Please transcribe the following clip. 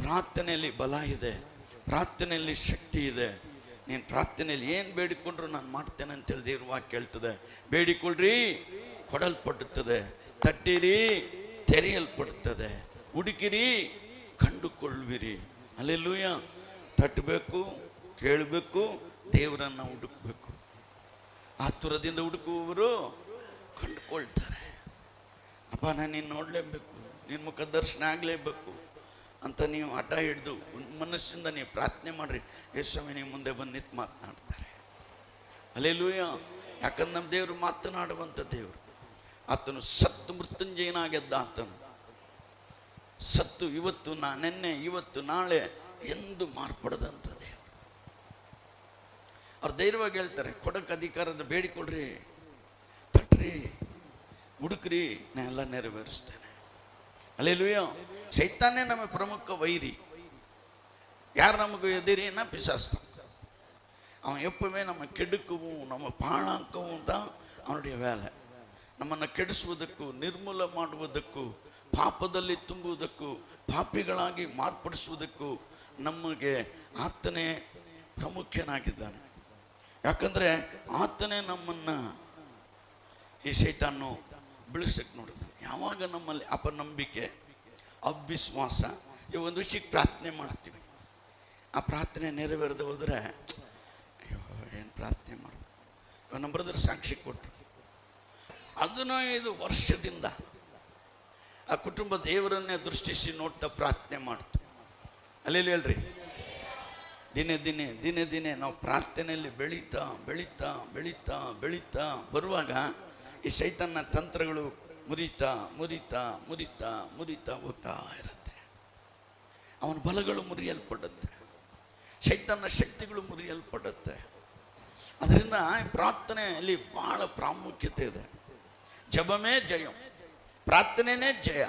ಪ್ರಾರ್ಥನೆಯಲ್ಲಿ ಬಲ ಇದೆ, ಪ್ರಾರ್ಥನೆಯಲ್ಲಿ ಶಕ್ತಿ ಇದೆ. ನೀನು ಪ್ರಾರ್ಥನೆಯಲ್ಲಿ ಏನು ಬೇಡಿಕೊಂಡ್ರು ನಾನು ಮಾಡ್ತೇನೆ ಅಂತೇಳಿ ದೇವ್ರ ವಾಕ್ಯ ಹೇಳ್ತದೆ. ಬೇಡಿಕೊಳ್ಳ್ರಿ ಕೊಡಲ್ಪಡುತ್ತದೆ, ತಟ್ಟಿರಿ ತೆರೆಯಲ್ಪಡುತ್ತದೆ, ಹುಡುಕಿರಿ ಕಂಡುಕೊಳ್ಳುವಿರಿ. ಹಲ್ಲೆಲೂಯ. ತಟ್ಟಬೇಕು, ಕೇಳಬೇಕು, ದೇವರನ್ನು ಹುಡುಕಬೇಕು. ಆತುರದಿಂದ ಹುಡುಕುವವರು ಕಂಡುಕೊಳ್ತಾರೆ. ಅಪ್ಪ ನಾನು ನೀನು ನೋಡಲೇಬೇಕು, ನಿನ್ನ ಮುಖ ದರ್ಶನ ಆಗಲೇಬೇಕು ಅಂತ ನೀವು ಹಠ ಹಿಡಿದು ಮನಸ್ಸಿಂದ ನೀವು ಪ್ರಾರ್ಥನೆ ಮಾಡಿರಿ. ಯೇಸುವೆ ನೀವು ಮುಂದೆ ಬಂದು ನಿಂತು ಮಾತನಾಡ್ತಾರೆ. ಹಲ್ಲೆಲೂಯ. ಯಾಕಂದ್ರೆ ನಮ್ಮ ದೇವರು ಮಾತನಾಡುವಂಥ ದೇವರು. ಆತನು ಸತ್ತು ಮೃತ್ಯುಂಜಯನಾಗೆದ್ದ. ಆತನು ಸತ್ತು ಇವತ್ತು ನೆನ್ನೆ ಇವತ್ತು ನಾಳೆ ಎಂದು ಮಾರ್ಪಡದಂಥ ದೇವರು. ಅವ್ರು ಧೈರ್ಯವಾಗಿ ಹೇಳ್ತಾರೆ, ಕೊಡಕ್ಕೆ ಅಧಿಕಾರದ ಬೇಡಿಕೊಳ್ರಿ, ತಟ್ರಿ, ಹುಡುಕ್ರಿ, ನಾ ಎಲ್ಲ ನೆರವೇರಿಸ್ತೇನೆ. ಹಲ್ಲೆಲೂಯ. ಸೈತಾನೇ ನಮ್ಮ ಪ್ರಮುಖ ವೈರಿ. ಯಾರು ನಮಗೆ ಎದಿರಿನ ಪಿಸಾಸ್ತ. அவன் எப்பவுமே நம்ம கெடுக்கவும் நம்ம பாழாக்கவும் தான் அவனுடைய வேலை. ನಮ್ಮನ್ನು ಕೆಡಿಸುವುದಕ್ಕೂ ನಿರ್ಮೂಲ ಮಾಡುವುದಕ್ಕೂ ಪಾಪದಲ್ಲಿ ತುಂಬುವುದಕ್ಕೂ ಪಾಪಿಗಳಾಗಿ ಮಾರ್ಪಡಿಸುವುದಕ್ಕೂ ನಮಗೆ ಆತನೇ ಪ್ರಮುಖನಾಗಿದ್ದಾನೆ. ಯಾಕಂದರೆ ಆತನೇ ನಮ್ಮನ್ನು ಈ ಸೈತಾನು ಬೆಳೆಸಕ್ಕೆ ನೋಡಿದ್ದಾನೆ. ಯಾವಾಗ ನಮ್ಮಲ್ಲಿ ಅಪನಂಬಿಕೆ, ಅವಿಶ್ವಾಸ, ಈ ಒಂದು ವಿಷಯಕ್ಕೆ ಪ್ರಾರ್ಥನೆ ಮಾಡ್ತೀವಿ, ಆ ಪ್ರಾರ್ಥನೆ ನೆರವೇರದೆ ಹೋದರೆ ಅಯ್ಯೋ ಏನು ಪ್ರಾರ್ಥನೆ ಮಾಡೋದು. ಇವಾಗ ನಮ್ಮ ಬ್ರದರ್ ಸಾಕ್ಷಿ ಕೊಟ್ಟರು. 15 ವರ್ಷದಿಂದ ಆ ಕುಟುಂಬ ದೇವರನ್ನೇ ದೃಷ್ಟಿಸಿ ನೋಡ್ತಾ ಪ್ರಾರ್ಥನೆ ಮಾಡ್ತು. ಅಲ್ಲಿ ಹೇಳ್ರಿ, ದಿನೇ ದಿನೇ ದಿನೇ ದಿನೇ ನಾವು ಪ್ರಾರ್ಥನೆಯಲ್ಲಿ ಬೆಳೀತಾ ಬೆಳೀತಾ ಬೆಳೀತಾ ಬೆಳೀತಾ ಬರುವಾಗ ಈ ಸೈತಾನ ತಂತ್ರಗಳು ಮುರಿತಾ ಮುರಿತಾ ಮುರಿತಾ ಮುರಿತಾ ಹೋಗ್ತಾ ಇರುತ್ತೆ. ಅವನ ಬಲಗಳು ಮುರಿಯಲ್ಪಡುತ್ತೆ, ಸೈತಾನ ಶಕ್ತಿಗಳು ಮುರಿಯಲ್ಪಡುತ್ತೆ. ಅದರಿಂದ ಪ್ರಾರ್ಥನೆಯಲ್ಲಿ ಬಹಳ ಪ್ರಾಮುಖ್ಯತೆ ಇದೆ. ಜಪಮೇ ಜಯ, ಪ್ರಾರ್ಥನೆನೇ ಜಯ.